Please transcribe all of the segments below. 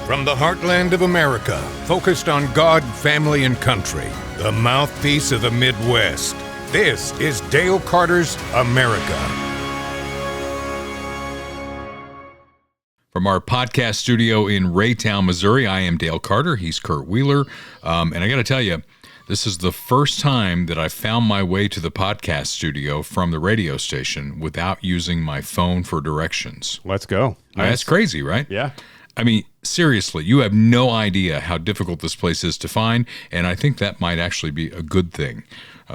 From the heartland of America, focused on God, family, and country, the mouthpiece of the Midwest. This is Dale Carter's America. From our podcast studio in Raytown, Missouri, I am Dale Carter. He's Kurt Wheeler. And I got to tell you, this is the first time that I found my way to the podcast studio from the radio station without using my phone for directions. Let's go. Nice. That's crazy, right? Yeah. I mean, seriously, you have no idea how difficult this place is to find, and I think that might actually be a good thing.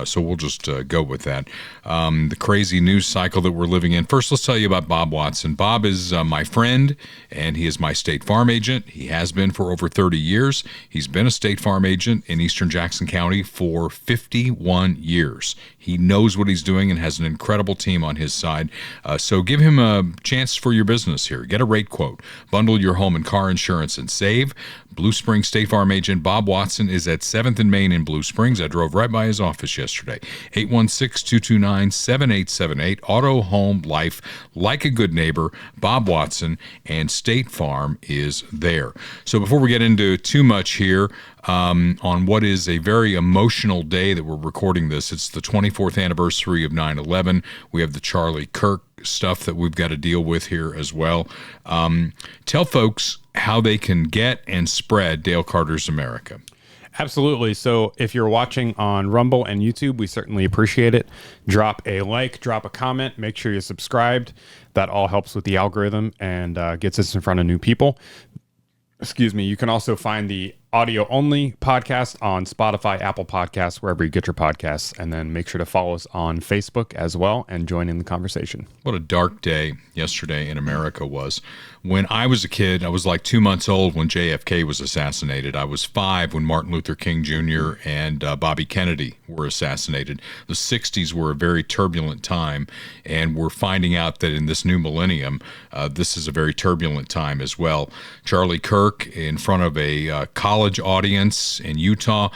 So we'll just go with that. The crazy news cycle that we're living in. First, let's tell you about Bob Watson. Bob is my friend, and he is my State Farm agent. He has been for over 30 years. He's been a State Farm agent in Eastern Jackson County for 51 years. He knows what he's doing and has an incredible team on his side. So give him a chance for your business here. Get a rate quote. Bundle your home and car insurance and save. Blue Springs State Farm agent Bob Watson is at 7th and Main in Blue Springs. I drove right by his office yesterday. 816-229-7878. Auto, home, life, like a good neighbor. Bob Watson and State Farm is there. So before we get into too much here, on what is a very emotional day that we're recording this, it's the 24th anniversary of 9/11. We have the Charlie Kirk stuff that we've got to deal with here as well. Tell folks how they can get and spread Dale Carter's America. Absolutely. So if you're watching on Rumble and YouTube, we certainly appreciate it. Drop a like, drop a comment, make sure you're subscribed. That all helps with the algorithm and gets us in front of new people. Excuse me. You can also find the audio-only podcast on Spotify, Apple Podcasts, wherever you get your podcasts. And then make sure to follow us on Facebook as well and join in the conversation. What a dark day yesterday in America was. When I was a kid, I was like 2 months old when JFK was assassinated. I was 5 when Martin Luther King Jr. and Bobby Kennedy were assassinated. The 60s were a very turbulent time, and we're finding out that in this new millennium, this is a very turbulent time as well. Charlie Kirk, in front of a college audience in Utah,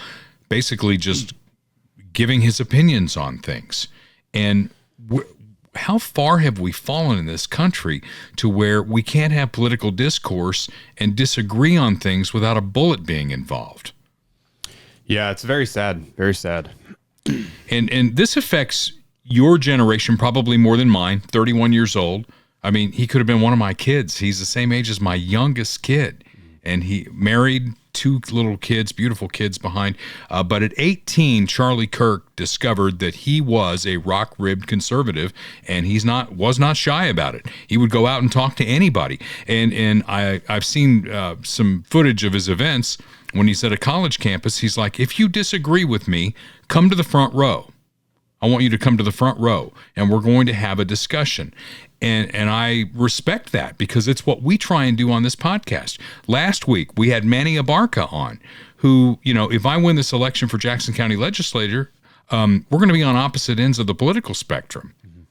basically just giving his opinions on things. And how far have we fallen in this country to where we can't have political discourse and disagree on things without a bullet being involved? Yeah, it's very sad. Very sad. And this affects your generation probably more than mine, 31 years old. I mean, he could have been one of my kids. He's the same age as my youngest kid. And he married 2 little kids, beautiful kids behind. But at 18, Charlie Kirk discovered that he was a rock-ribbed conservative, and was not shy about it. He would go out and talk to anybody. And I've seen some footage of his events when he's at a college campus. He's like, if you disagree with me, come to the front row. I want you to come to the front row, and we're going to have a discussion. And I respect that because it's what we try and do on this podcast. Last week, we had Manny Abarca on, who, if I win this election for Jackson County Legislature, we're going to be on opposite ends of the political spectrum. Mm-hmm.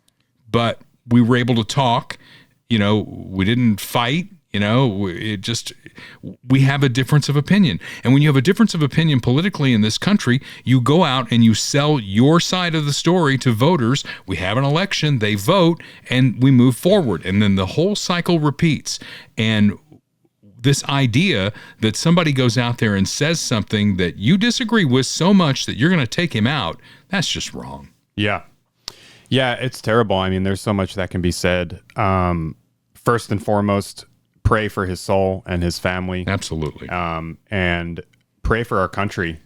But we were able to talk. We didn't fight. We have a difference of opinion. And when you have a difference of opinion politically in this country, you go out and you sell your side of the story to voters. We have an election, they vote, and we move forward. And then the whole cycle repeats. And this idea that somebody goes out there and says something that you disagree with so much that you're going to take him out, that's just wrong. Yeah. Yeah, it's terrible. I mean, there's so much that can be said. First and foremost, pray for his soul and his family. Absolutely. And pray for our country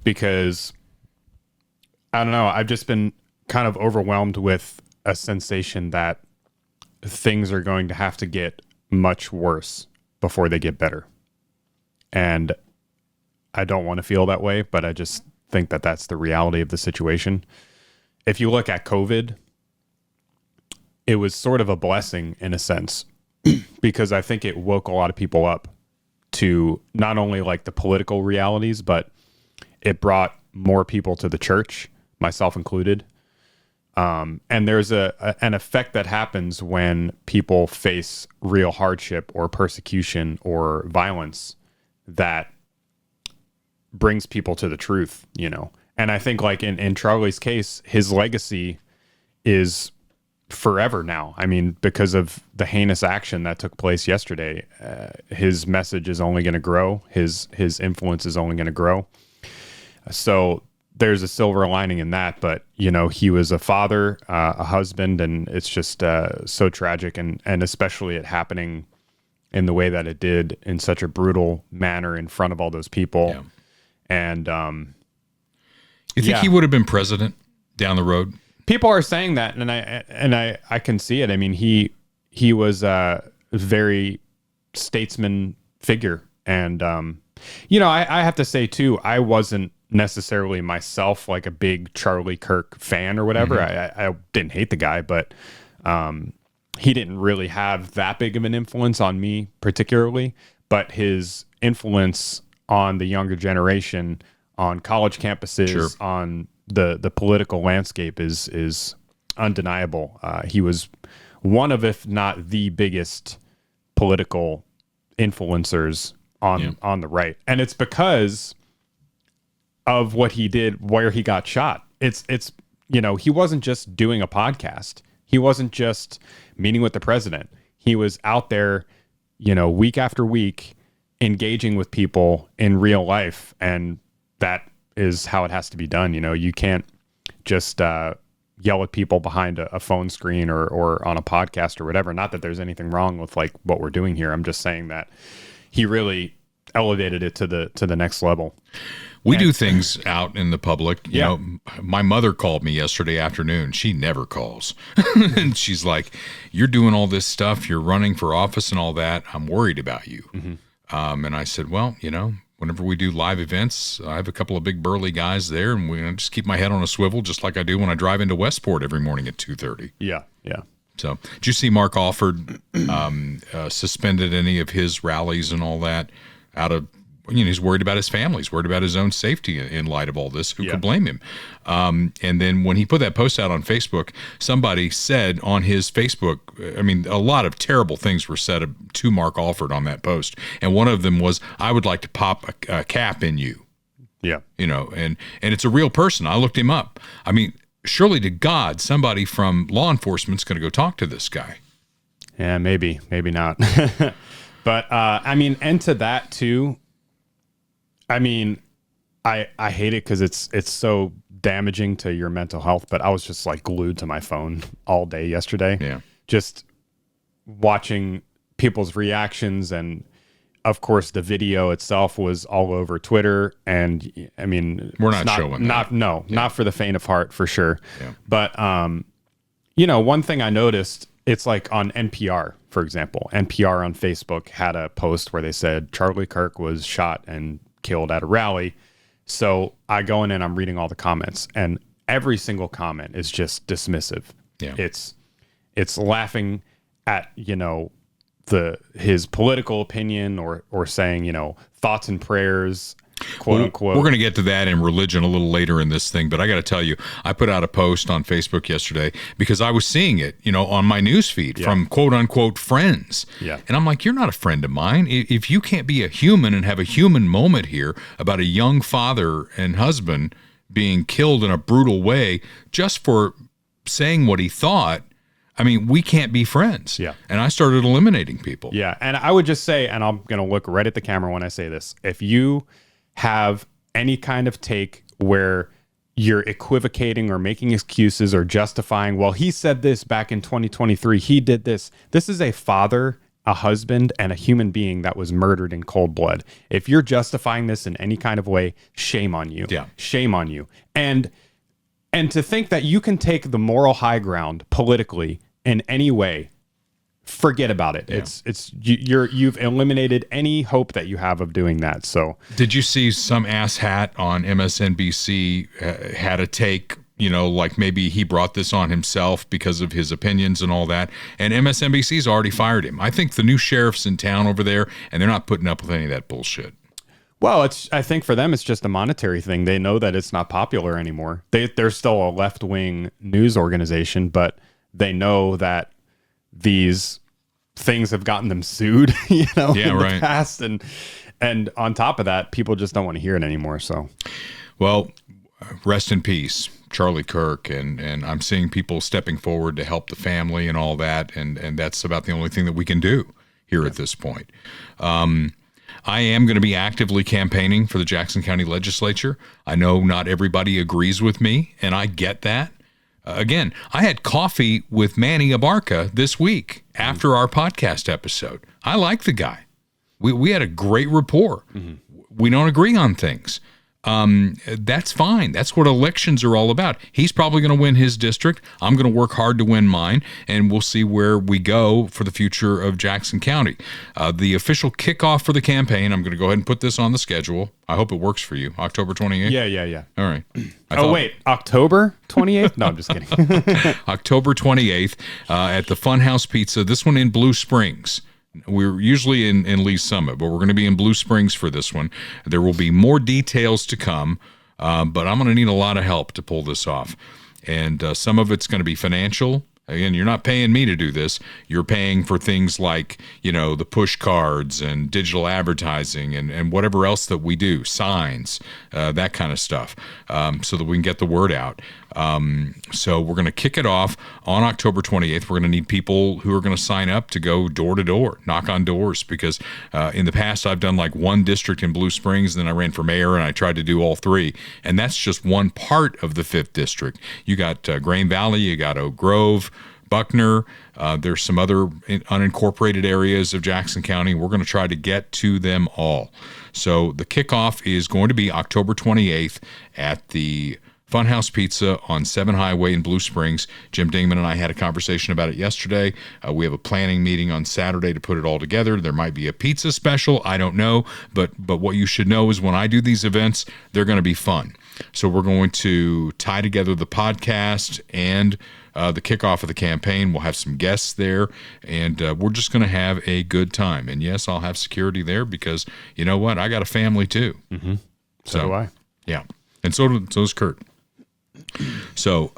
because, I don't know, I've just been kind of overwhelmed with a sensation that things are going to have to get much worse before they get better. And I don't want to feel that way, but I just think that that's the reality of the situation. If you look at COVID, it was sort of a blessing in a sense. Because I think it woke a lot of people up to not only like the political realities, but it brought more people to the church, myself included. And there's an effect that happens when people face real hardship or persecution or violence that brings people to the truth, And I think like in Charlie's case, his legacy is forever now. I mean, because of the heinous action that took place yesterday, his message is only going to grow. His influence is only going to grow. So there's a silver lining in that. But, you know, he was a father, a husband, and it's just so tragic. And especially it happening in the way that it did, in such a brutal manner in front of all those people. Yeah. And you think he would have been president down the road? People are saying that, and I can see it. I mean, he was a very statesman figure, and you know, I have to say too, I wasn't necessarily myself like a big Charlie Kirk fan or whatever. Mm-hmm. I didn't hate the guy, but he didn't really have that big of an influence on me particularly. But his influence on the younger generation, on college campuses, sure, on the political landscape is undeniable. He was one of, if not the biggest political influencers on the right. And it's because of what he did, where he got shot. It's, you know, he wasn't just doing a podcast. He wasn't just meeting with the president. He was out there, you know, week after week, engaging with people in real life. And that is how it has to be done. You know, you can't just yell at people behind a phone screen or on a podcast or whatever. Not that there's anything wrong with like what we're doing here. I'm just saying that he really elevated it to the next level. We do things out in the public. You know, my mother called me yesterday afternoon. She never calls. And she's like, you're doing all this stuff. You're running for office and all that. I'm worried about you. Mm-hmm. And I said, well, you know, whenever we do live events, I have a couple of big burly guys there, and we just keep my head on a swivel just like I do when I drive into Westport every morning at 2:30. Yeah. So did you see Mark Alford suspended any of his rallies and all that out of, you know, he's worried about his family. He's worried about his own safety in light of all this. Who could blame him? And then when he put that post out on Facebook, somebody said on his Facebook, I mean, a lot of terrible things were said to Mark Alford on that post. And one of them was, I would like to pop a cap in you. Yeah. You know, and it's a real person. I looked him up. I mean, surely to God, somebody from law enforcement's going to go talk to this guy. Yeah, maybe not. But I mean, and to that too, I mean, I hate it because it's so damaging to your mental health, but I was just like glued to my phone all day yesterday. Yeah. Just watching people's reactions, and of course the video itself was all over Twitter. And I mean, we're not showing that. Not for the faint of heart, for sure. Yeah. But you know, one thing I noticed, it's like on NPR, for example, NPR on Facebook had a post where they said Charlie Kirk was shot and killed at a rally. So I go in and I'm reading all the comments, and every single comment is just dismissive. Yeah. It's laughing at, you know, his political opinion, or saying, you know, thoughts and prayers, quote unquote. We're going to get to that in religion a little later in this thing, but I got to tell you, I put out a post on Facebook yesterday because I was seeing it, you know, on my news feed from quote unquote friends. Yeah. And I'm like, you're not a friend of mine. If you can't be a human and have a human moment here about a young father and husband being killed in a brutal way just for saying what he thought, I mean, we can't be friends. Yeah. And I started eliminating people. Yeah. And I would just say, and I'm going to look right at the camera when I say this, if you have any kind of take where you're equivocating or making excuses or justifying, well, he said this back in 2023, he did this. This is a father, a husband, and a human being that was murdered in cold blood. If you're justifying this in any kind of way, shame on you. Yeah. Shame on you. And to think that you can take the moral high ground politically in any way, forget about it. Yeah. You've eliminated any hope that you have of doing that. So did you see some asshat on MSNBC had a take, you know, like maybe he brought this on himself because of his opinions and all that, and MSNBC's already fired him. I think the new sheriff's in town over there, and they're not putting up with any of that bullshit. Well, I think for them, it's just a monetary thing. They know that it's not popular anymore. They're still a left-wing news organization, but they know that these things have gotten them sued, you know, in the past. And on top of that, people just don't want to hear it anymore. So, well, rest in peace, Charlie Kirk, and I'm seeing people stepping forward to help the family and all that, and that's about the only thing that we can do here at this point. I am going to be actively campaigning for the Jackson County Legislature. I know not everybody agrees with me, and I get that. Again, I had coffee with Manny Abarca this week after our podcast episode. I like the guy. We had a great rapport. We don't agree on things. That's fine. That's what elections are all about. He's probably going to win his district. I'm going to work hard to win mine, and we'll see where we go for the future of Jackson County. The official kickoff for the campaign, I'm going to go ahead and put this on the schedule. I hope it works for you. October 28th? Yeah. All right. Wait, October 28th? No, I'm just kidding. October 28th at the Funhouse Pizza, this one in Blue Springs. We're usually in Lee's Summit, but we're going to be in Blue Springs for this one. There will be more details to come, but I'm going to need a lot of help to pull this off. And some of it's going to be financial. Again, you're not paying me to do this. You're paying for things like, the push cards and digital advertising and whatever else that we do, signs, that kind of stuff, so that we can get the word out. So we're going to kick it off on October 28th. We're going to need people who are going to sign up to go door to door, knock on doors, because in the past I've done like one district in Blue Springs, then I ran for mayor and I tried to do all three. And that's just one part of the 5th district. You got Grain Valley, you got Oak Grove, Buckner. There's some other unincorporated areas of Jackson County. We're going to try to get to them all. So the kickoff is going to be October 28th at the Funhouse Pizza on 7 Highway in Blue Springs. Jim Dingman and I had a conversation about it yesterday. We have a planning meeting on Saturday to put it all together. There might be a pizza special. I don't know. But what you should know is when I do these events, they're going to be fun. So we're going to tie together the podcast and the kickoff of the campaign. We'll have some guests there, and we're just going to have a good time. And yes, I'll have security there because you know what? I got a family too. Mm-hmm. So do I. Yeah. And so does Kurt. So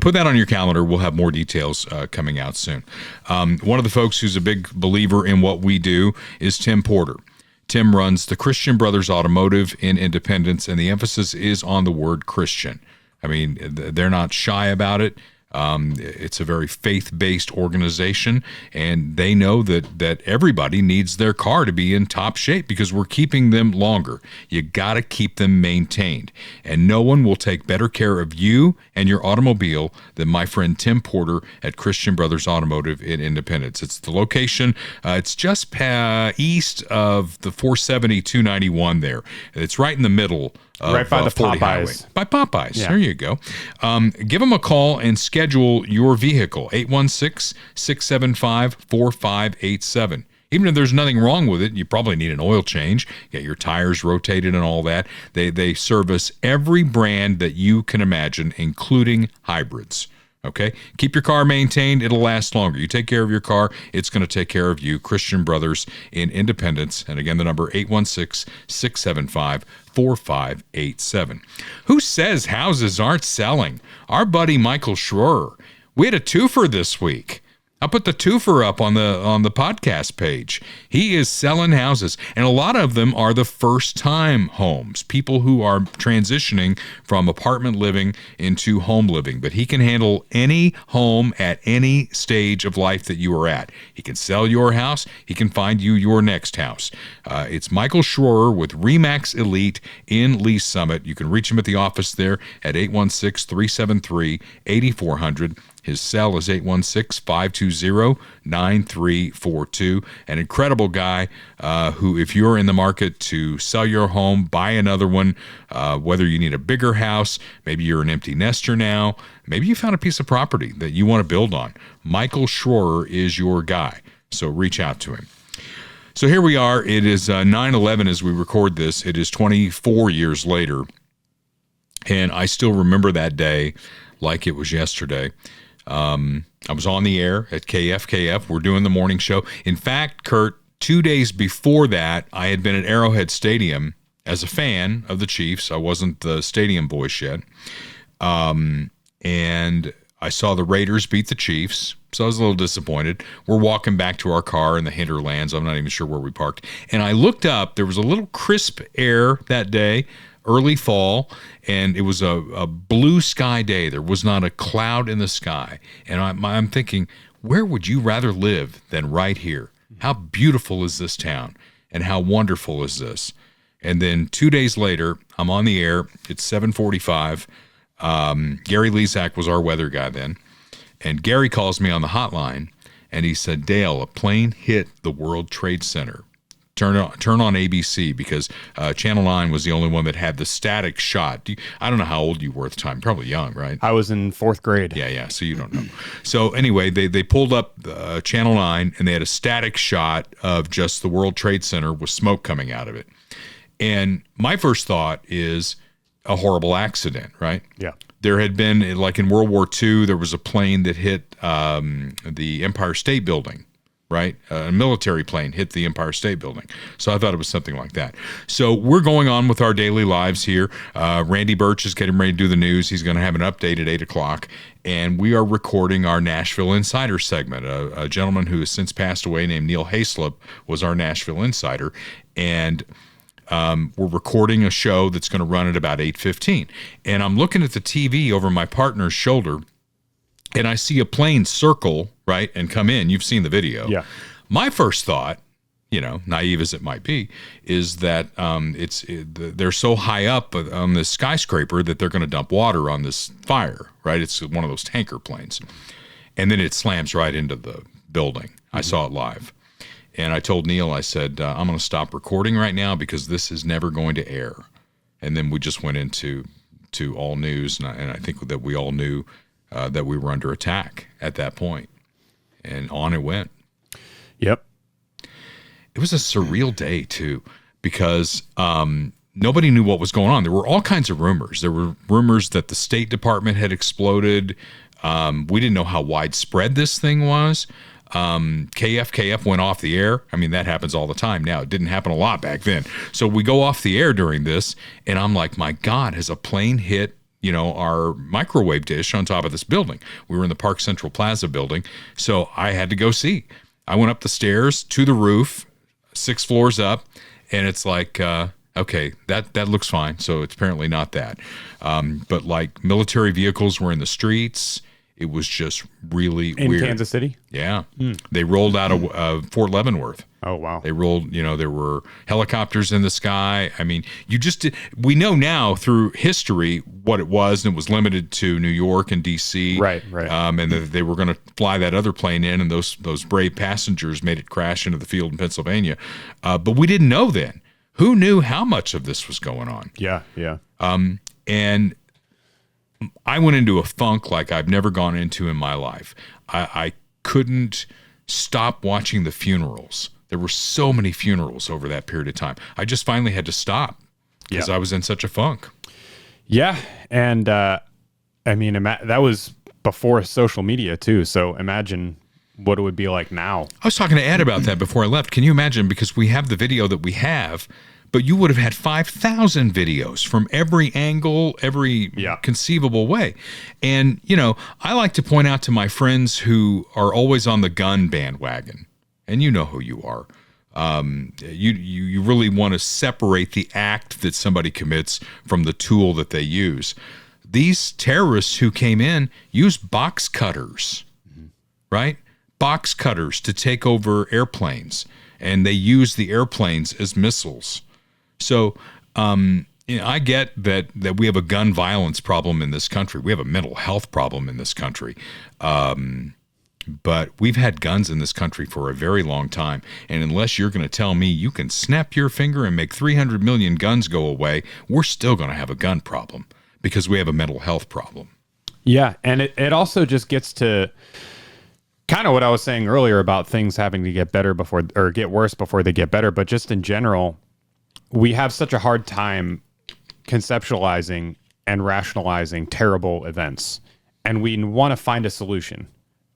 put that on your calendar. We'll have more details coming out soon. One of the folks who's a big believer in what we do is Tim Porter. Tim runs the Christian Brothers Automotive in Independence, and the emphasis is on the word Christian. I mean, they're not shy about it. It's a very faith-based organization, and they know that everybody needs their car to be in top shape because we're keeping them longer. You got to keep them maintained, and no one will take better care of you and your automobile than my friend Tim Porter at Christian Brothers Automotive in Independence. It's the location. It's just east of the 470-291 there. It's right in the middle right by the Popeyes. Highway. By Popeyes. Yeah. There you go. Give them a call and schedule your vehicle. 816-675-4587. Even if there's nothing wrong with it, you probably need an oil change, get your tires rotated and all that. They service every brand that you can imagine, including hybrids. Okay? Keep your car maintained. It'll last longer. You take care of your car, it's going to take care of you. Christian Brothers in Independence. And again, the number 816-675-4587. Who says houses aren't selling? Our buddy Michael Schroer. We had a twofer this week. I'll put the twofer up on the podcast page. He is selling houses, and a lot of them are the first-time homes, people who are transitioning from apartment living into home living. But he can handle any home at any stage of life that you are at. He can sell your house. He can find you your next house. It's Michael Schroer with RE/MAX Elite in Lee's Summit. You can reach him at the office there at 816-373-8400. His cell is 816-520-9342. An incredible guy who, if you're in the market to sell your home, buy another one, whether you need a bigger house, maybe you're an empty nester now, maybe you found a piece of property that you want to build on, Michael Schroer is your guy. So reach out to him. So here we are. It is 9/11 as we record this. It is 24 years later, and I still remember that day like it was yesterday. I was on the air at KFKF. We're doing the morning show. In fact, Kurt, 2 days before that, I had been at Arrowhead Stadium as a fan of the Chiefs. I wasn't the stadium voice yet. And I saw the Raiders beat the Chiefs, so I was a little disappointed. We're walking back to our car in the hinterlands. I'm not even sure where we parked. And I looked up. There was a little crisp air that day, early fall, and it was a blue sky day. There was not a cloud in the sky. And I'm thinking, where would you rather live than right here? How beautiful is this town? And how wonderful is this? And then 2 days later, I'm on the air. It's 7:45. Gary Lezak was our weather guy then. And Gary calls me on the hotline, and he said, Dale, a plane hit the World Trade Center. Turn on ABC, because Channel 9 was the only one that had the static shot. I don't know how old you were at the time. Probably young, right? I was in 4th grade. Yeah, so you don't know. So anyway, they pulled up Channel 9, and they had a static shot of just the World Trade Center with smoke coming out of it. And my first thought is a horrible accident, right? Yeah. There had been, like in World War II, there was a plane that hit the Empire State Building, right? A military plane hit the Empire State Building. So I thought it was something like that. So we're going on with our daily lives here. Randy Birch is getting ready to do the news. He's going to have an update at 8 o'clock. And we are recording our Nashville Insider segment. A gentleman who has since passed away named Neil Hayslip was our Nashville Insider. And we're recording a show that's going to run at about 8:15. And I'm looking at the TV over my partner's shoulder, and I see a plane circle, right, and come in. You've seen the video. Yeah. My first thought, naive as it might be, is that they're so high up on this skyscraper that they're going to dump water on this fire, right? It's one of those tanker planes. And then it slams right into the building. I saw it live. And I told Neil, I said, I'm going to stop recording right now because this is never going to air. And then we just went into all news, and I think that we all knew that we were under attack at that point. And on it went. Yep. It was a surreal day, too, because nobody knew what was going on. There were all kinds of rumors. There were rumors that the State Department had exploded. We didn't know how widespread this thing was. KF went off the air. I mean, that happens all the time now. It didn't happen a lot back then. So we go off the air during this, and I'm like, my God, has a plane hit, our microwave dish on top of this building? We were in the Park Central Plaza building, so I had to go see. I went up the stairs to the roof, 6 floors up, and it's like, okay, that looks fine. So it's apparently not that. But like military vehicles were in the streets. It was just really weird. In Kansas City? Yeah. They rolled out of Fort Leavenworth. Oh, wow. They rolled, there were helicopters in the sky. I mean, we know now through history what it was, and it was limited to New York and DC. Right. And that they were going to fly that other plane in, and those brave passengers made it crash into the field in Pennsylvania. But we didn't know then. Who knew how much of this was going on? Yeah. And I went into a funk like I've never gone into in my life. I couldn't stop watching the funerals. There were so many funerals over that period of time. I just finally had to stop because I was in such a funk. Yeah. And I mean, that was before social media too. So imagine what it would be like now. I was talking to Ed about that before I left. Can you imagine? Because we have the video that we have, but you would have had 5,000 videos from every angle, every conceivable way. And, I like to point out to my friends who are always on the gun bandwagon, and you know who you are. You really want to separate the act that somebody commits from the tool that they use. These terrorists who came in used box cutters, right? Box cutters to take over airplanes, and they use the airplanes as missiles. So I get that we have a gun violence problem in this country. We have a mental health problem in this country. But we've had guns in this country for a very long time. And unless you're going to tell me you can snap your finger and make 300 million guns go away, we're still going to have a gun problem because we have a mental health problem. Yeah. And it also just gets to kind of what I was saying earlier about things having to get better or get worse before they get better. But just in general, we have such a hard time conceptualizing and rationalizing terrible events. And we want to find a solution.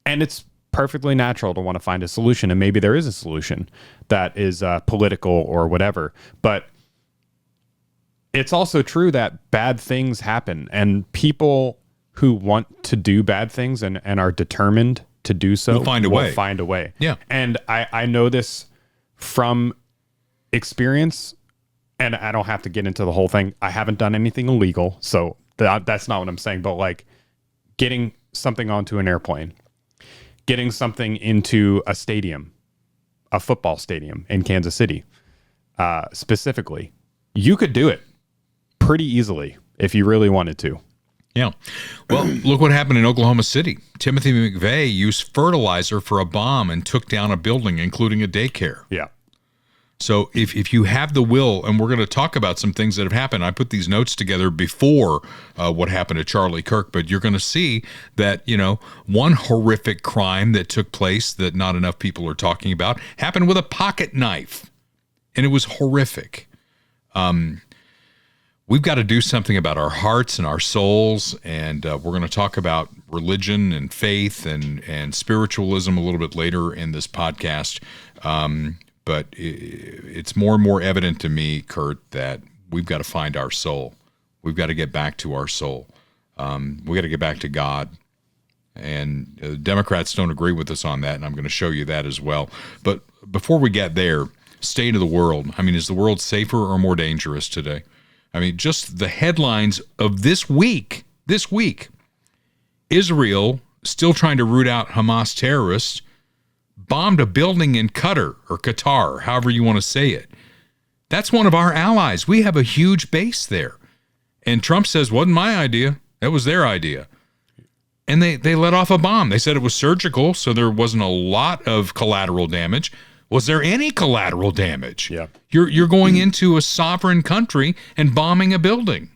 And it's perfectly natural to want to find a solution. And maybe there is a solution that is political or whatever. But it's also true that bad things happen. And people who want to do bad things and are determined to do so Will find a way. Yeah. And I know this from experience, and I don't have to get into the whole thing. I haven't done anything illegal, so that's not what I'm saying. But like getting something onto an airplane, getting something into a stadium, a football stadium in Kansas City, specifically, you could do it pretty easily if you really wanted to. Yeah. Well, look what happened in Oklahoma City. Timothy McVeigh used fertilizer for a bomb and took down a building, including a daycare. Yeah. So if you have the will, and we're going to talk about some things that have happened. I put these notes together before what happened to Charlie Kirk, but you're going to see that, one horrific crime that took place that not enough people are talking about happened with a pocket knife, and it was horrific. We've got to do something about our hearts and our souls, and we're going to talk about religion and faith and spiritualism a little bit later in this podcast. But it's more and more evident to me, Kurt, that we've got to find our soul. We've got to get back to our soul. We've got to get back to God. And Democrats don't agree with us on that, and I'm going to show you that as well. But before we get there, state of the world. I mean, is the world safer or more dangerous today? I mean, just the headlines of this week, Israel, still trying to root out Hamas terrorists, bombed a building in Qatar, however you want to say it. That's one of our allies. We have a huge base there. And Trump says, wasn't my idea. That was their idea. And they let off a bomb. They said it was surgical, so there wasn't a lot of collateral damage. Was there any collateral damage? Yeah. You're going into a sovereign country and bombing a building.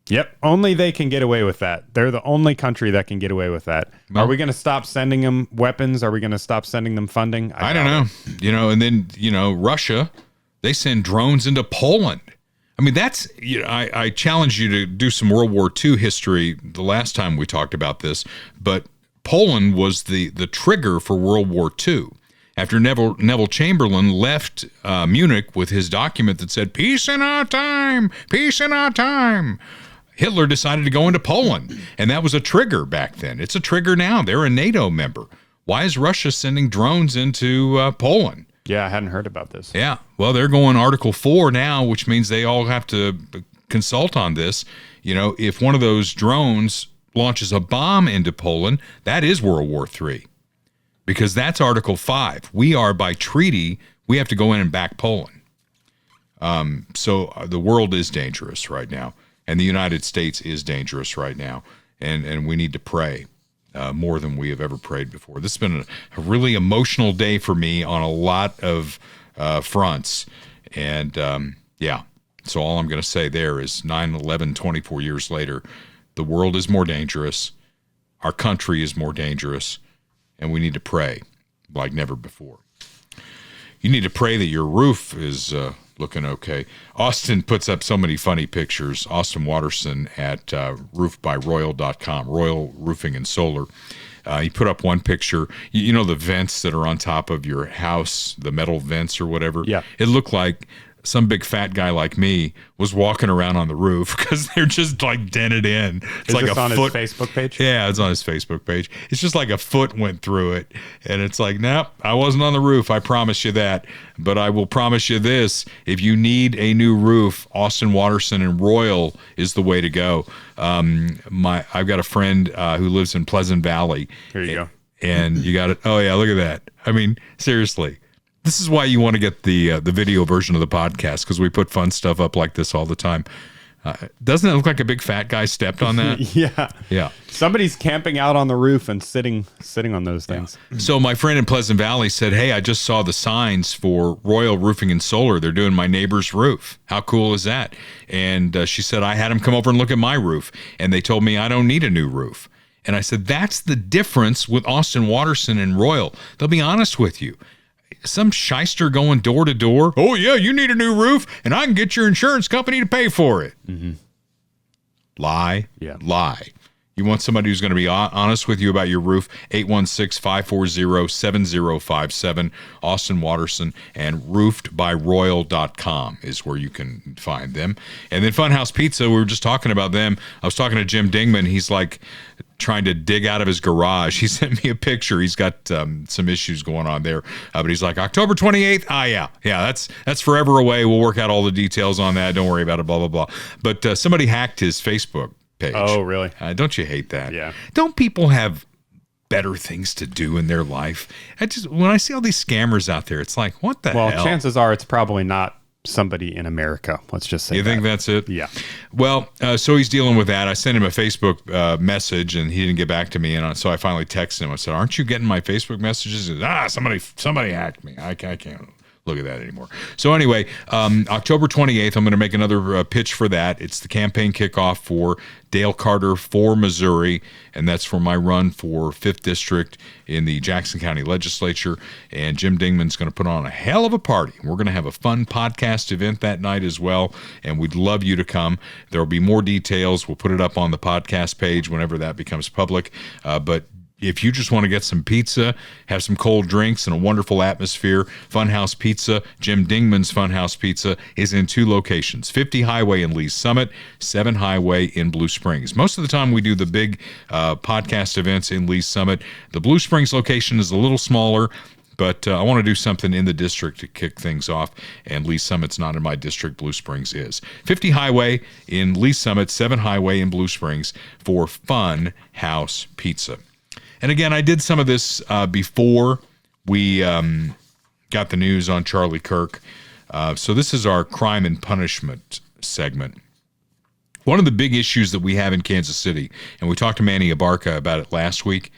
Yep. Only they can get away with that. They're the only country that can get away with that. Well, are we going to stop sending them weapons? Are we going to stop sending them funding? I don't know. And then, Russia, they send drones into Poland. I mean, that's, I challenge you to do some World War II history the last time we talked about this, but Poland was the trigger for World War II. After Neville Chamberlain left Munich with his document that said, peace in our time, Hitler decided to go into Poland, and that was a trigger back then. It's a trigger now. They're a NATO member. Why is Russia sending drones into Poland? Yeah, I hadn't heard about this. Yeah, well, they're going Article 4 now, which means they all have to consult on this. If one of those drones launches a bomb into Poland, that is World War III. Because that's Article 5. We are, by treaty, we have to go in and back Poland. So the world is dangerous right now, and the United States is dangerous right now, and we need to pray more than we have ever prayed before. This has been a really emotional day for me on a lot of fronts, and so all I'm going to say there is 9/11, 24 years later, the world is more dangerous, our country is more dangerous, and we need to pray like never before. You need to pray that your roof is looking okay. Austin puts up so many funny pictures. Austin Watterson at roofbyroyal.com, Royal Roofing and Solar. He put up one picture. You know the vents that are on top of your house, the metal vents or whatever? Yeah. It looked like some big fat guy like me was walking around on the roof because they're just like dented in. It's like this a on foot. his Facebook page? Yeah, it's on his Facebook page. It's just like a foot went through it. And it's like, nope, I wasn't on the roof. I promise you that. But I will promise you this. If you need a new roof, Austin Watterson and Royal is the way to go. I've got a friend who lives in Pleasant Valley. Here you go. And you got it. Oh, yeah, look at that. I mean, seriously. This is why you want to get the video version of the podcast, because we put fun stuff up like this all the time. Doesn't it look like a big fat guy stepped on that? Yeah. Yeah. Somebody's camping out on the roof and sitting on those things. Yeah. So my friend in Pleasant Valley said, hey, I just saw the signs for Royal Roofing and Solar. They're doing my neighbor's roof. How cool is that? And she said, I had them come over and look at my roof, and they told me I don't need a new roof. And I said, that's the difference with Austin Watterson and Royal. They'll be honest with you. Some shyster going door to door. Oh, yeah, you need a new roof, and I can get your insurance company to pay for it. Mm-hmm. Lie. Yeah. Lie. You want somebody who's going to be honest with you about your roof, 816-540-7057, Austin Watterson, and roofedbyroyal.com is where you can find them. And then Funhouse Pizza, we were just talking about them. I was talking to Jim Dingman. He's like trying to dig out of his garage. He sent me a picture. He's got some issues going on there. But he's like, October 28th? Yeah, that's forever away. We'll work out all the details on that. Don't worry about it, blah, blah, blah. But somebody hacked his Facebook page. Oh, really? Don't you hate that? Yeah. Don't people have better things to do in their life? When I see all these scammers out there, it's like, what the hell? Well, chances are it's probably not somebody in America. Let's just say You think that's it? Yeah. Well, so he's dealing with that. I sent him a Facebook message, and he didn't get back to me. And so I finally texted him. I said, aren't you getting my Facebook messages? He said, somebody hacked me. I can't look at that anymore. So anyway, October 28th, I'm going to make another pitch for that. It's the campaign kickoff for Dale Carter for Missouri, and that's for my run for 5th District in the Jackson County Legislature. And Jim Dingman's going to put on a hell of a party. We're going to have a fun podcast event that night as well, and we'd love you to come. There will be more details. We'll put it up on the podcast page whenever that becomes public. But if you just want to get some pizza, have some cold drinks, and a wonderful atmosphere, Funhouse Pizza, Jim Dingman's Funhouse Pizza, is in 2 locations, 50 Highway in Lee's Summit, 7 Highway in Blue Springs. Most of the time we do the big podcast events in Lee's Summit. The Blue Springs location is a little smaller, but I want to do something in the district to kick things off, and Lee's Summit's not in my district. Blue Springs is. 50 Highway in Lee's Summit, 7 Highway in Blue Springs for Funhouse Pizza. And again, I did some of this before we got the news on Charlie Kirk. So this is our crime and punishment segment. One of the big issues that we have in Kansas City, and we talked to Manny Abarca about it last week,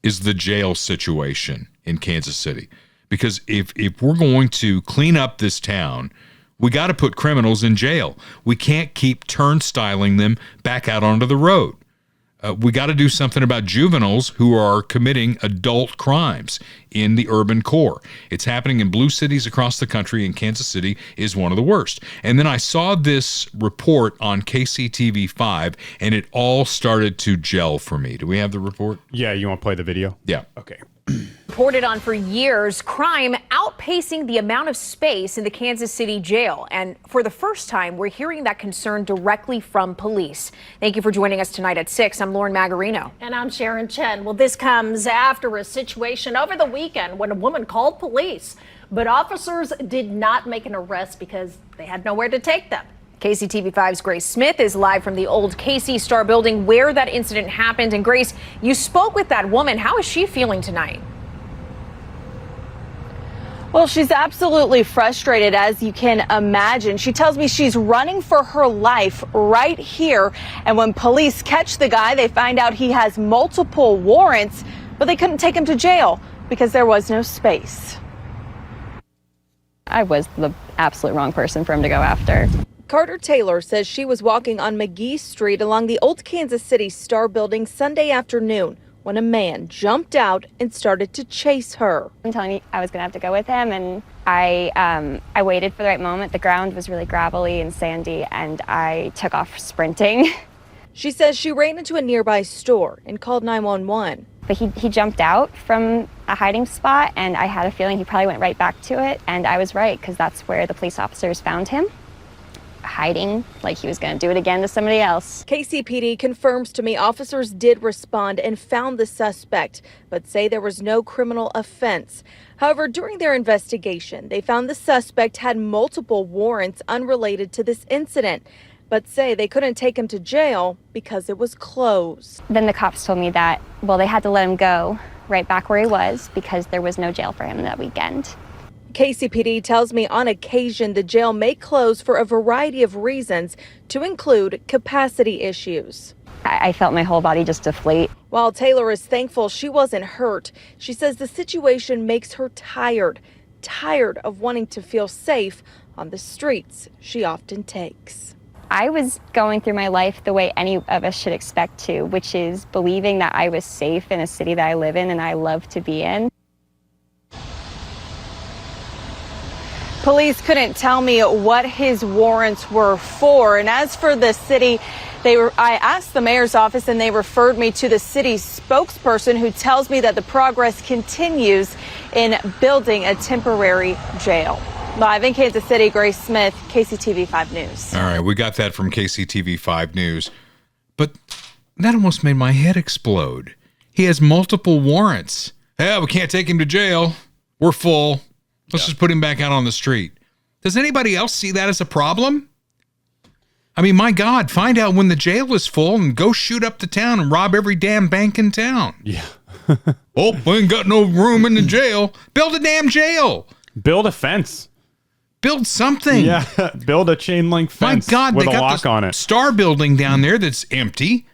is the jail situation in Kansas City. Because if we're going to clean up this town, we got to put criminals in jail. We can't keep turnstiling them back out onto the road. We got to do something about juveniles who are committing adult crimes in the urban core. It's happening in blue cities across the country, and Kansas City is one of the worst. And then I saw this report on KCTV5, and it all started to gel for me. Do we have the report? Yeah, you want to play the video? Yeah. Okay. Reported on for years, crime outpacing the amount of space in the Kansas City jail. And for the first time, we're hearing that concern directly from police. Thank you for joining us tonight at 6. I'm Lauren Magarino. And I'm Sharon Chen. Well, this comes after a situation over the weekend when a woman called police, but officers did not make an arrest because they had nowhere to take them. KCTV5's Grace Smith is live from the old KC Star building where that incident happened. And Grace, you spoke with that woman. How is she feeling tonight? Well, she's absolutely frustrated, as you can imagine. She tells me she's running for her life right here. And when police catch the guy, they find out he has multiple warrants, but they couldn't take him to jail because there was no space. I was the absolute wrong person for him to go after. Carter Taylor says she was walking on McGee Street along the old Kansas City Star building Sunday afternoon when a man jumped out and started to chase her. I'm telling you, I was gonna have to go with him, and I waited for the right moment. The ground was really gravelly and sandy, and I took off sprinting. She says she ran into a nearby store and called 911. But he jumped out from a hiding spot, and I had a feeling he probably went right back to it, and I was right, because that's where the police officers found him, hiding like he was going to do it again to somebody else. KCPD confirms to me officers did respond and found the suspect, but say there was no criminal offense. However, during their investigation, they found the suspect had multiple warrants unrelated to this incident, but say they couldn't take him to jail because it was closed. Then the cops told me that, well, they had to let him go right back where he was because there was no jail for him that weekend. KCPD tells me on occasion the jail may close for a variety of reasons, to include capacity issues. I felt my whole body just deflate. While Taylor is thankful she wasn't hurt, she says the situation makes her tired of wanting to feel safe on the streets she often takes. I was going through my life the way any of us should expect to, which is believing that I was safe in a city that I live in and I love to be in. Police couldn't tell me what his warrants were for. And as for the city, I asked the mayor's office and they referred me to the city's spokesperson who tells me that the progress continues in building a temporary jail. Live in Kansas City, Grace Smith, KCTV 5 News. All right, we got that from KCTV 5 News. But that almost made my head explode. He has multiple warrants. We can't take him to jail. We're full. Let's just put him back out on the street. Does anybody else see that as a problem? I mean, my God, find out when the jail is full and go shoot up the town and rob every damn bank in town. Yeah. We ain't got no room in the jail. Build a damn jail. Build a fence. Build something. Yeah. Build a chain link fence. My God, with they a got lock the on it. Star building down there that's empty.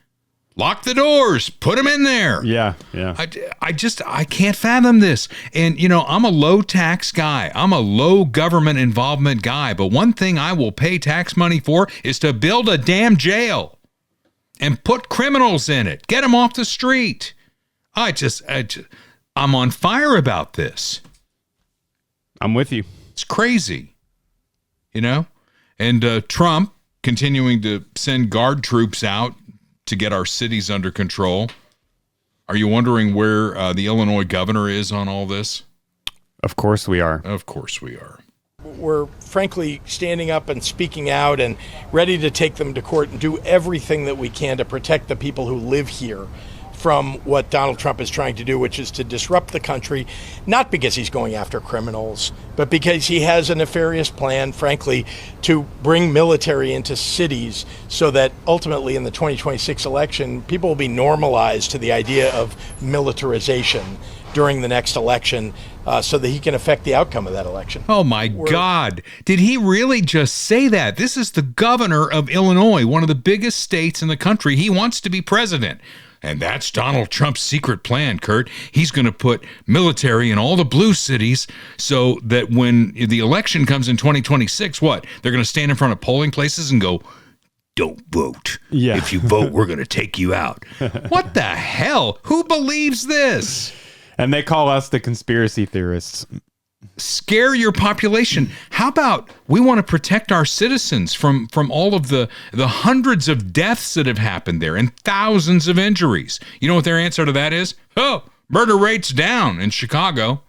Lock the doors. Put them in there. Yeah. I can't fathom this. And, I'm a low tax guy. I'm a low government involvement guy. But one thing I will pay tax money for is to build a damn jail and put criminals in it. Get them off the street. I'm on fire about this. I'm with you. It's crazy, And Trump continuing to send guard troops out to get our cities under control. Are you wondering where the Illinois governor is on all this? Of course we are. Of course we are. We're frankly standing up and speaking out and ready to take them to court and do everything that we can to protect the people who live here from what Donald Trump is trying to do, which is to disrupt the country, not because he's going after criminals, but because he has a nefarious plan, frankly, to bring military into cities so that ultimately in the 2026 election, people will be normalized to the idea of militarization during the next election so that he can affect the outcome of that election. Oh, my God. Did he really just say that? This is the governor of Illinois, one of the biggest states in the country. He wants to be president. And that's Donald Trump's secret plan, Kurt. He's going to put military in all the blue cities so that when the election comes in 2026, what? They're going to stand in front of polling places and go, don't vote. Yeah. If you vote, we're going to take you out. What the hell? Who believes this? And they call us the conspiracy theorists. Scare your population. How about we want to protect our citizens from all of the hundreds of deaths that have happened there and thousands of injuries? You know what their answer to that is? Murder rate's down in Chicago.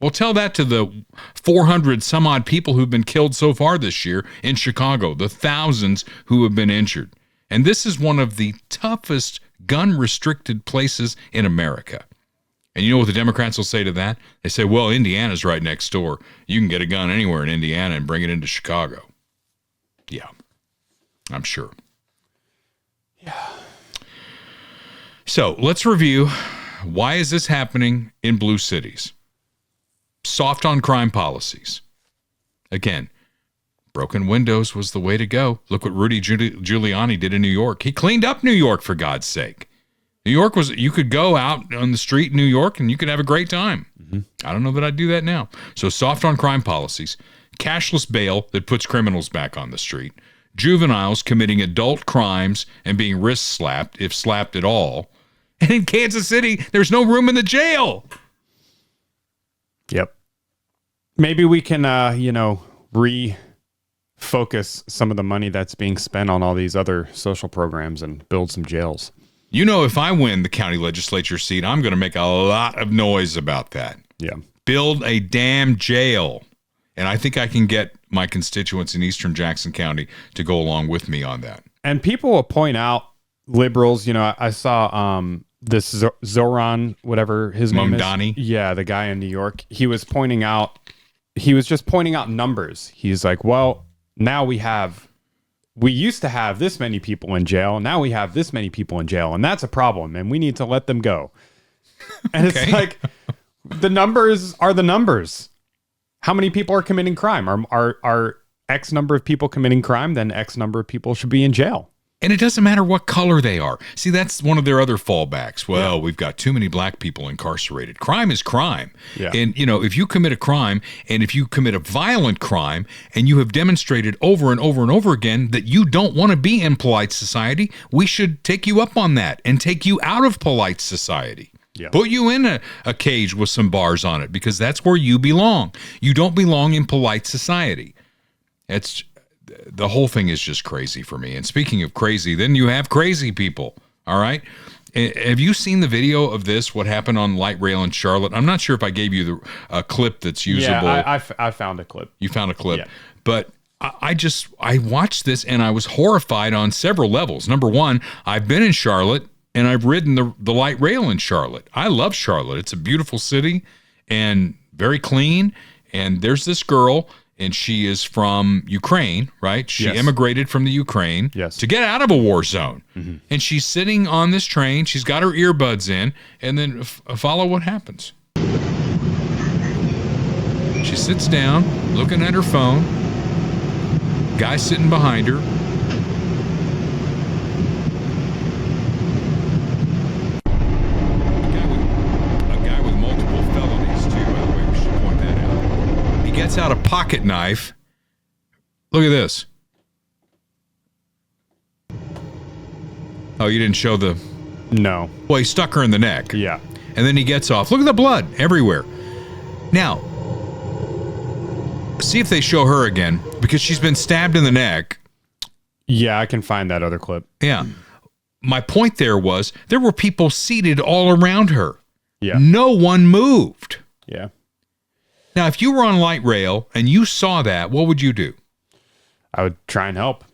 Well, tell that to the 400 some odd people who've been killed so far this year in Chicago, the thousands who have been injured. And this is one of the toughest gun-restricted places in America. And you know what the Democrats will say to that? They say, well, Indiana's right next door. You can get a gun anywhere in Indiana and bring it into Chicago. Yeah, I'm sure. Yeah. So let's review. Why is this happening in blue cities? Soft on crime policies. Again, broken windows was the way to go. Look what Rudy Giuliani did in New York. He cleaned up New York, for God's sake. New York you could go out on the street in New York and you could have a great time. Mm-hmm. I don't know that I'd do that now. So soft on crime policies, cashless bail that puts criminals back on the street, juveniles committing adult crimes and being wrist slapped, if slapped at all. And in Kansas City, there's no room in the jail. Yep. Maybe we can, refocus some of the money that's being spent on all these other social programs and build some jails. If I win the county legislature seat, I'm going to make a lot of noise about that. Yeah. Build a damn jail. And I think I can get my constituents in eastern Jackson County to go along with me on that. And people will point out liberals. I saw this Zoran, whatever his name is. Mamdani. Yeah, the guy in New York. He was just pointing out numbers. He's like, well, now we used to have this many people in jail. Now we have this many people in jail. And that's a problem. And we need to let them go. And Okay. It's like, the numbers are the numbers. How many people are committing crime? Are X number of people committing crime? Then X number of people should be in jail. And it doesn't matter what color they are. See, that's one of their other fallbacks. Well, we've got too many black people incarcerated. Crime is crime. Yeah. And, if you commit a crime and if you commit a violent crime and you have demonstrated over and over and over again that you don't want to be in polite society, we should take you up on that and take you out of polite society. Yeah. Put you in a cage with some bars on it because that's where you belong. You don't belong in polite society. the whole thing is just crazy for me. And speaking of crazy, then you have crazy people. All right. Have you seen the video of this? What happened on light rail in Charlotte? I'm not sure if I gave you a clip that's usable. Yeah, I found a clip. You found a clip, yeah. But I watched this and I was horrified on several levels. Number one, I've been in Charlotte and I've ridden the light rail in Charlotte. I love Charlotte. It's a beautiful city and very clean. And there's this girl, and she is from Ukraine, right? She immigrated from the Ukraine to get out of a war zone. Mm-hmm. And she's sitting on this train. She's got her earbuds in, and then follow what happens. She sits down, looking at her phone. Guy sitting behind her. A guy with multiple felonies, too, by the way. We should point that out. He gets out a pocket knife. Look at this. Oh, you didn't show the... No. Well, he stuck her in the neck. Yeah. And then he gets off. Look at the blood everywhere. Now, see if they show her again, because she's been stabbed in the neck. Yeah, I can find that other clip. Yeah. My point there was there were people seated all around her. Yeah. No one moved. Yeah. Now, if you were on light rail and you saw that, what would you do? I would try and help.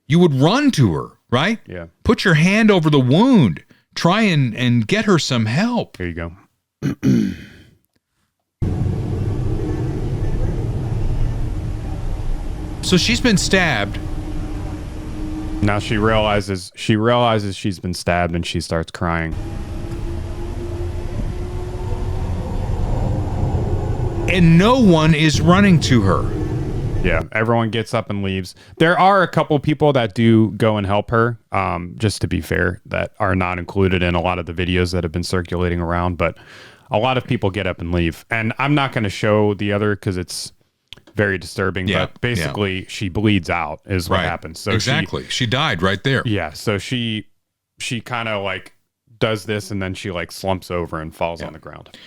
You would run to her, right? Yeah. Put your hand over the wound. Try and get her some help. Here you go. So she's been stabbed. Now she realizes she's been stabbed and she starts crying. And no one is running to her. Yeah, everyone gets up and leaves. There are a couple people that do go and help her, just to be fair, that are not included in a lot of the videos that have been circulating around, but a lot of people get up and leave. And I'm not going to show the other because it's very disturbing, but basically she bleeds out is what happens. So exactly. She died right there. Yeah, so she kind of like does this and then she like slumps over and falls on the ground.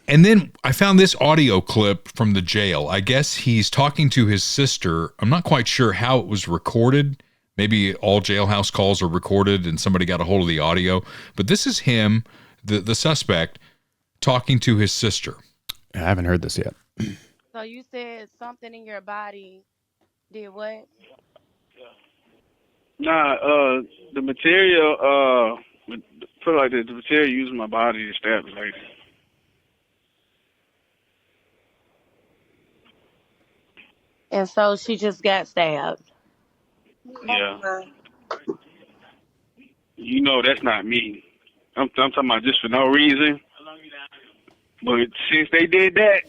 And then I found this audio clip from the jail. I guess he's talking to his sister. I'm not quite sure how it was recorded. Maybe all jailhouse calls are recorded and somebody got a hold of the audio. But this is him, the suspect, talking to his sister. I haven't heard this yet. So you said something in your body did what? Nah, the material, put it like this, the material used in my body to stab the lady. And so she just got stabbed. Yeah. You know that's not me. I'm talking about just for no reason. But since they did that,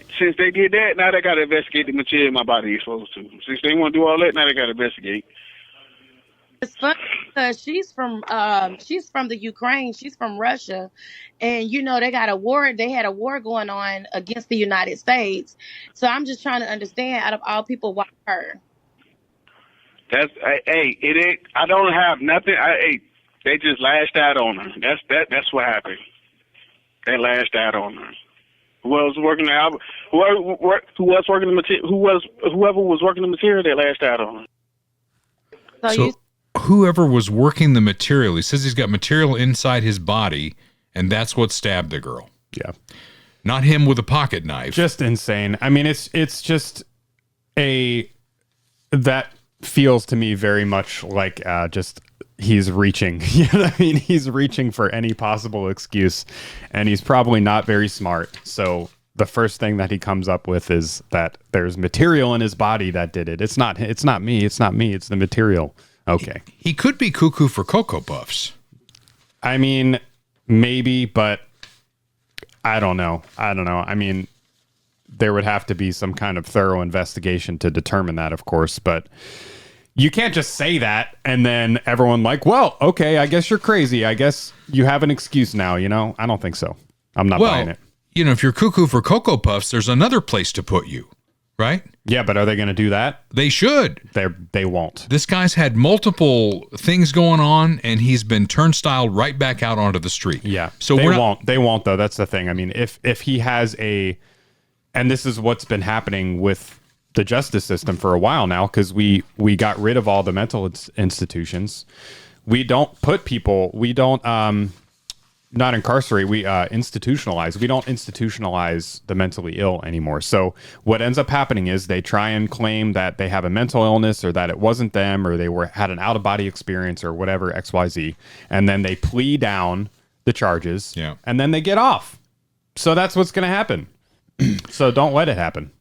now they got to investigate the material my body is supposed to. Since they want to do all that, now they got to investigate. It's funny because she's from the Ukraine. She's from Russia, and you know they got a war. They had a war going on against the United States. So I'm just trying to understand, out of all people, why her? It ain't. I don't have nothing. They just lashed out on her. That's what happened. They lashed out on her. Whoever was working the material, whoever was working the material, they lashed out on her. So whoever was working the material, he says he's got material inside his body, and that's what stabbed the girl. Yeah. Not him with a pocket knife. Just insane. I mean, it's just that feels to me very much like just he's reaching. You know what I mean? He's reaching for any possible excuse, and he's probably not very smart. So the first thing that he comes up with is that there's material in his body that did it. It's not me. It's the material. Okay. He could be cuckoo for Cocoa Puffs. I mean, maybe, but I don't know. I mean, there would have to be some kind of thorough investigation to determine that, of course, but you can't just say that and then everyone like, well, okay, I guess you're crazy. I guess you have an excuse now, you know? I don't think so. I'm not buying it. You know, if you're cuckoo for Cocoa Puffs, there's another place to put you, right? Yeah, but are they going to do that? They should. They won't. This guy's had multiple things going on, and he's been turnstiled right back out onto the street. Yeah. So They won't, though. That's the thing. I mean, if he has and this is what's been happening with the justice system for a while now, because we got rid of all the mental institutions. We don't put people, we don't not incarcerate, we institutionalize. We don't institutionalize the mentally ill anymore. So what ends up happening is they try and claim that they have a mental illness, or that it wasn't them, or they had an out-of-body experience, or whatever, XYZ, and then they plea down the charges, and then they get off. So that's what's going to happen. So don't let it happen.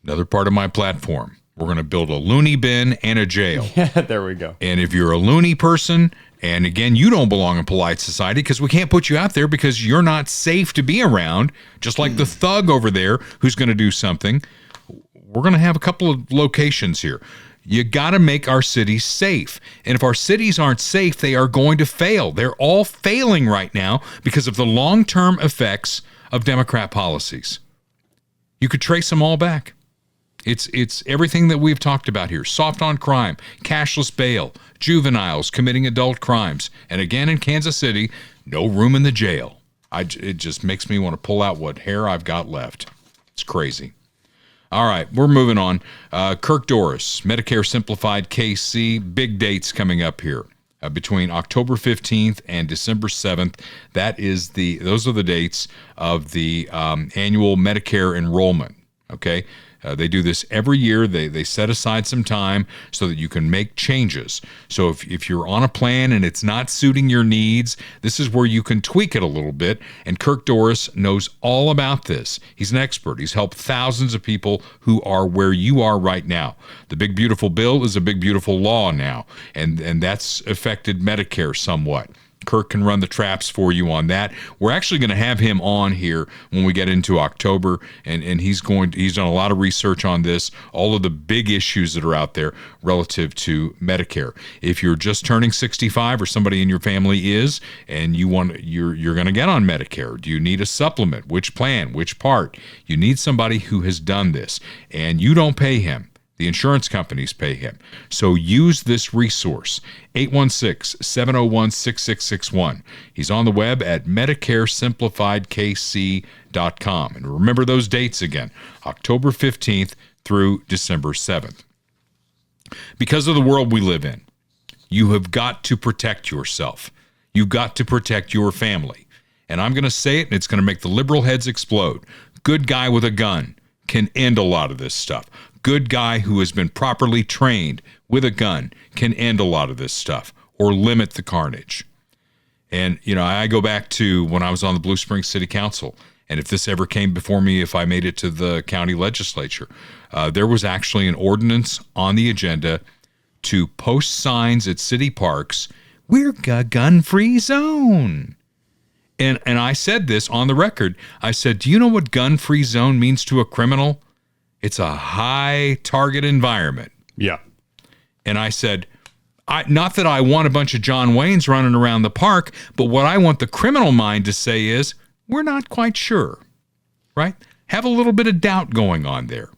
Another part of my platform. We're going to build a loony bin and a jail. Yeah, there we go. And if you're a loony person, and again, you don't belong in polite society, because we can't put you out there because you're not safe to be around, just like the thug over there who's going to do something. We're going to have a couple of locations here. You got to make our cities safe. And if our cities aren't safe, they are going to fail. They're all failing right now because of the long-term effects of Democrat policies. You could trace them all back. It's everything that we've talked about here. Soft on crime, cashless bail, juveniles committing adult crimes. And again, in Kansas City, no room in the jail. It just makes me want to pull out what hair I've got left. It's crazy. All right, we're moving on. Kirk Doris, Medicare Simplified KC, big dates coming up here. Between October 15th and December 7th. Those are the dates of the annual Medicare enrollment. Okay. They do this every year. They set aside some time so that you can make changes. So if you're on a plan and it's not suiting your needs, this is where you can tweak it a little bit. And Kirk Doris knows all about this. He's an expert. He's helped thousands of people who are where you are right now. The big beautiful bill is a big beautiful law now, and that's affected Medicare somewhat. Kirk can run the traps for you on that. We're actually going to have him on here when we get into October, and he's done a lot of research on this, all of the big issues that are out there relative to Medicare. If you're just turning 65 or somebody in your family is, and you're going to get on Medicare, do you need a supplement? Which plan? Which part? You need somebody who has done this, and you don't pay him. The insurance companies pay him. So use this resource, 816-701-6661. He's on the web at MedicareSimplifiedKC.com. And remember those dates again, October 15th through December 7th. Because of the world we live in, you have got to protect yourself. You've got to protect your family. And I'm going to say it, and it's going to make the liberal heads explode. Good guy with a gun can end a lot of this stuff. Good guy who has been properly trained with a gun can end a lot of this stuff or limit the carnage. And, I go back to when I was on the Blue Springs City Council, and if this ever came before me, if I made it to the county legislature, there was actually an ordinance on the agenda to post signs at city parks, we're a gun-free zone. And I said this on the record. I said, do you know what gun-free zone means to a criminal? It's a high target environment. Yeah. And I said, not that I want a bunch of John Waynes running around the park, but what I want the criminal mind to say is, we're not quite sure, right? Have a little bit of doubt going on there.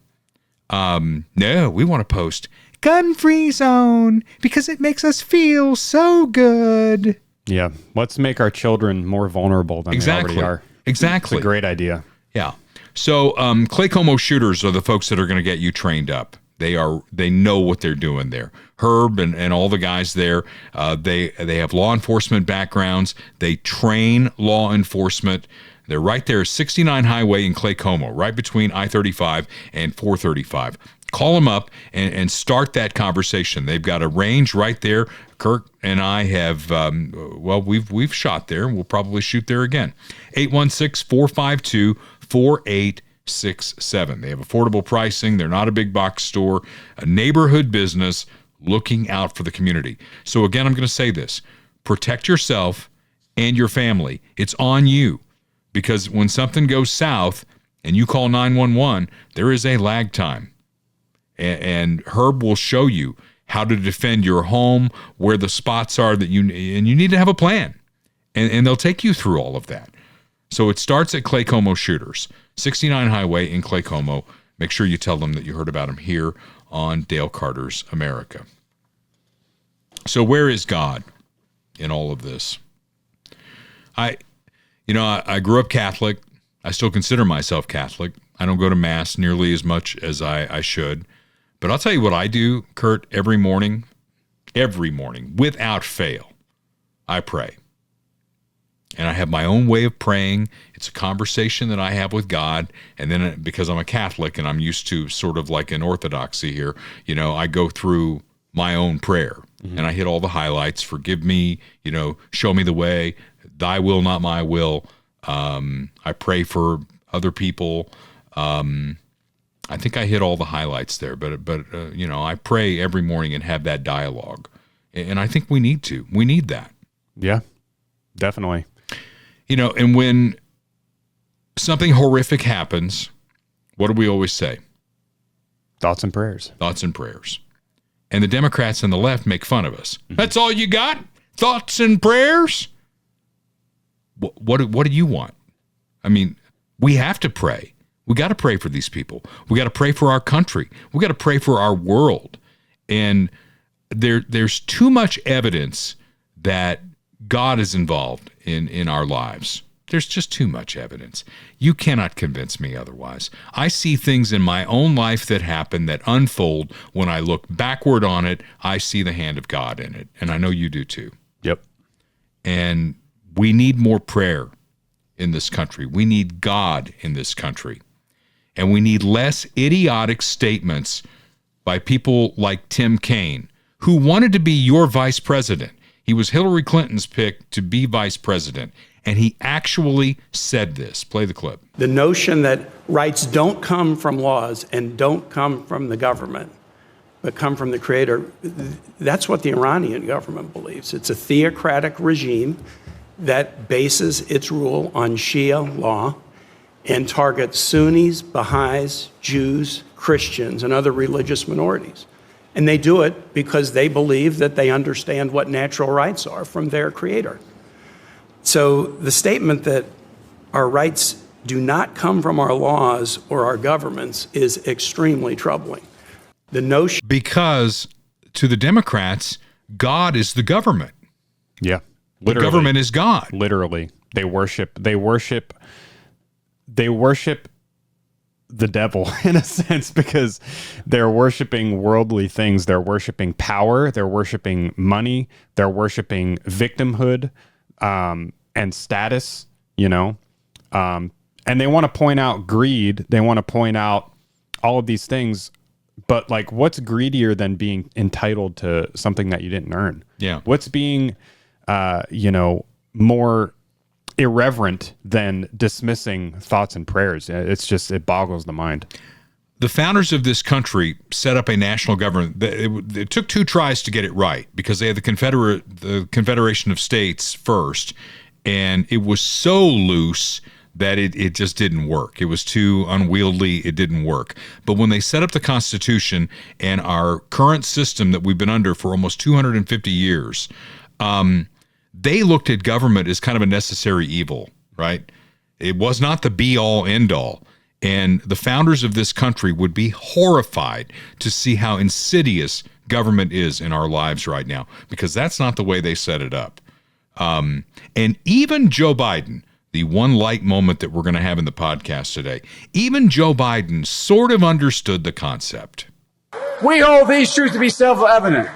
No, we want to post gun-free zone because it makes us feel so good. Yeah. Let's make our children more vulnerable than they already are. Exactly. It's a great idea. Yeah. So Clay Como shooters are the folks that are going to get you trained up. They know what they're doing there. Herb and all the guys there, they have law enforcement backgrounds. They train law enforcement. They're right there, 69 Highway in Clay Como, right between I-35 and 435. Call them up and start that conversation. They've got a range right there. Kirk and I have, we've shot there. We'll probably shoot there again. 816-452-4867. They have affordable pricing. They're not a big box store, a neighborhood business looking out for the community. So again, I'm going to say this. Protect yourself and your family. It's on you, because when something goes south and you call 911, there is a lag time. And Herb will show you how to defend your home, where the spots are and you need to have a plan. And they'll take you through all of that. So it starts at Clay Como Shooters, 69 Highway in Clay Como. Make sure you tell them that you heard about them here on Dale Carter's America. So where is God in all of this? I grew up Catholic. I still consider myself Catholic. I don't go to Mass nearly as much as I should. But I'll tell you what I do, Kurt, every morning, without fail, I pray. And I have my own way of praying. It's a conversation that I have with God. And then because I'm a Catholic and I'm used to sort of like an orthodoxy here, I go through my own prayer. And I hit all the highlights. Forgive me, show me the way. Thy will, not my will. I pray for other people. I think I hit all the highlights there. But I pray every morning and have that dialogue. And I think we need to. We need that. Yeah, definitely. And when something horrific happens, what do we always say? Thoughts and prayers. Thoughts and prayers. And the Democrats and the left make fun of us. That's all you got? Thoughts and prayers? What do you want? I mean, we have to pray. We got to pray for these people. We got to pray for our country. We got to pray for our world. And there's too much evidence that God is involved in our lives. There's just too much evidence. You cannot convince me otherwise. I see things in my own life that happen, that unfold. When I look backward on it, I see the hand of God in it. And I know you do too. Yep. And we need more prayer in this country. We need God in this country. And we need less idiotic statements by people like Tim Kaine, who wanted to be your vice president. He was Hillary Clinton's pick to be vice president. And he actually said this. Play the clip. The notion that rights don't come from laws and don't come from the government, but come from the creator, that's what the Iranian government believes. It's a theocratic regime that bases its rule on Shia law and targets Sunnis, Baha'is, Jews, Christians, and other religious minorities. And they do it because they believe that they understand what natural rights are from their creator. So the statement that our rights do not come from our laws or our governments is extremely troubling. The notion... Because to the Democrats, God is the government. Yeah. The government is God. Literally. They worship the devil in a sense, because they're worshiping worldly things. They're worshiping power. They're worshiping money. They're worshiping victimhood. And status, and they want to point out greed. They want to point out all of these things, but like, what's greedier than being entitled to something that you didn't earn? Yeah. What's being, more irreverent than dismissing thoughts and prayers? It boggles the mind. The founders of this country set up a national government. It took 2 tries to get it right, because they had the Confederation of States first, and it was so loose that it just didn't work. It was too unwieldy. It didn't work. But when they set up the Constitution and our current system that we've been under for almost 250 years, they looked at government as kind of a necessary evil, right? It was not the be-all, end-all. And the founders of this country would be horrified to see how insidious government is in our lives right now, because that's not the way they set it up. And even Joe Biden, the one light moment that we're going to have in the podcast today, even Joe Biden sort of understood the concept. We hold these truths to be self-evident.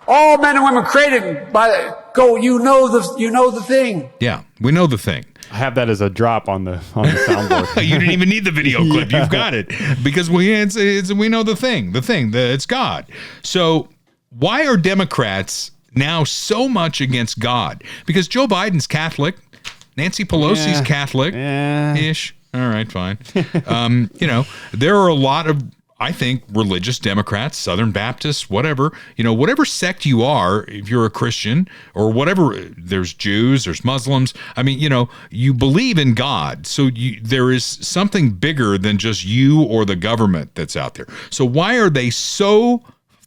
All men and women created by you know the thing. Yeah, we know the thing. I have that as a drop on the soundboard. You didn't even need the video clip. You've got it, because we know the thing. It's God. So why are Democrats now so much against God? Because Joe Biden's Catholic, Nancy Pelosi's Catholic-ish. All right, fine. There are a lot of, I think, religious Democrats, Southern Baptists, whatever sect you are, if you're a Christian or whatever, there's Jews, there's Muslims. I mean, you believe in God. So there is something bigger than just you or the government that's out there. So why are they so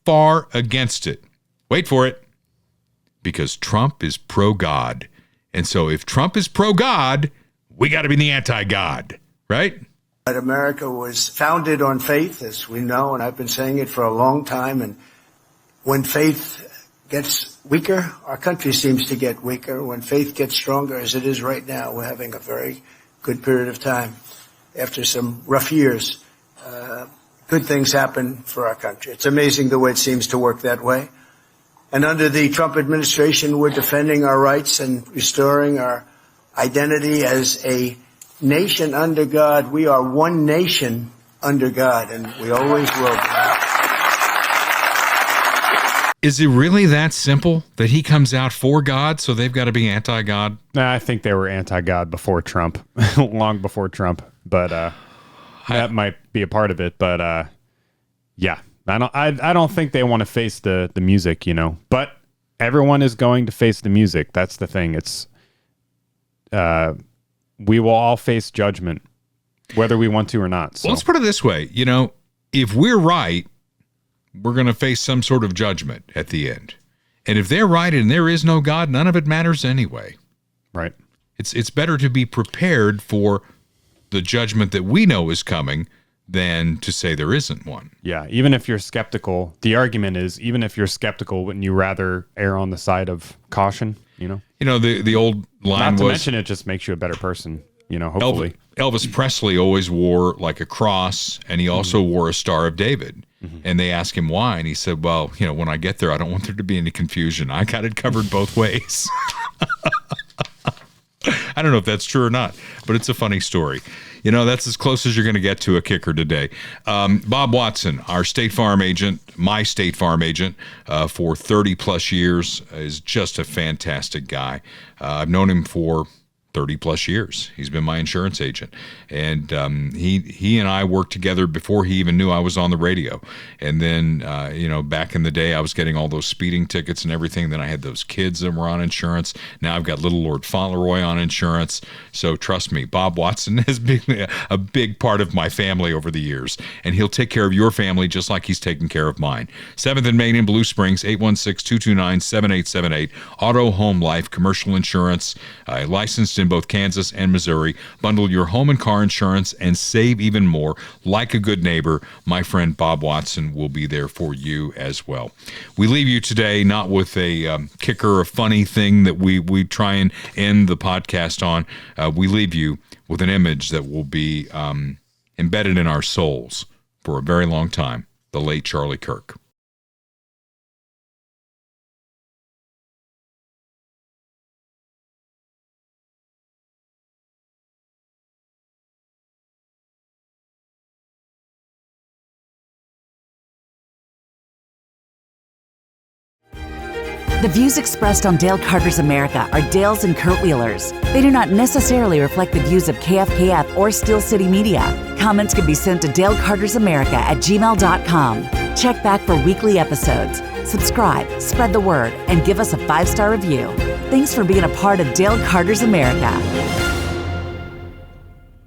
far against it? Wait for it. Because Trump is pro-God. And so if Trump is pro-God, we got to be the anti-God, right? That America was founded on faith, as we know, and I've been saying it for a long time. And when faith gets weaker, our country seems to get weaker. When faith gets stronger, as it is right now, we're having a very good period of time. after some rough years, good things happen for our country. It's amazing the way it seems to work that way. And under the Trump administration, we're defending our rights and restoring our identity as a nation under God. We are one nation under God, and we always will be. Is it really that simple that he comes out for God, so they've got to be anti-God? Nah, I think they were anti-God before Trump, long before Trump. But that might be a part of it. But yeah, I don't think they want to face the music, But everyone is going to face the music. That's the thing. It's we will all face judgment, whether we want to or not. So. Well, let's put it this way. If we're right, we're going to face some sort of judgment at the end. And if they're right and there is no God, none of it matters anyway. Right. It's better to be prepared for the judgment that we know is coming than to say there isn't one. Yeah, even if you're skeptical, the argument is, even if you're skeptical, wouldn't you rather err on the side of caution, The old line Not to was... mention it just makes you a better person, hopefully. Elvis Presley always wore like a cross, and he also wore a Star of David. And they asked him why, and he said, well, when I get there, I don't want there to be any confusion. I got it covered both ways. I don't know if that's true or not, but it's a funny story. That's as close as you're going to get to a kicker today. Bob Watson, our State Farm agent, my State Farm agent for 30 plus years, is just a fantastic guy. I've known him for 30 plus years. He's been my insurance agent. And he and I worked together before he even knew I was on the radio. And then, back in the day, I was getting all those speeding tickets and everything. Then I had those kids that were on insurance. Now I've got little Lord Fauntleroy on insurance. So trust me, Bob Watson has been a big part of my family over the years. And he'll take care of your family just like he's taken care of mine. 7th and Main in Blue Springs, 816-229-7878. Auto, home, life, commercial insurance, licensed in both Kansas and Missouri. Bundle your home and car insurance and save even more. Like a good neighbor, my friend Bob Watson will be there for you as well. We leave you today not with a kicker or funny thing that we try and end the podcast on. We leave you with an image that will be embedded in our souls for a very long time. The late Charlie Kirk. The views expressed on Dale Carter's America are Dale's and Kurt Wheeler's. They do not necessarily reflect the views of KFKF or Steel City Media. Comments can be sent to dalecartersamerica@gmail.com. Check back for weekly episodes. Subscribe, spread the word, and give us a 5-star review. Thanks for being a part of Dale Carter's America.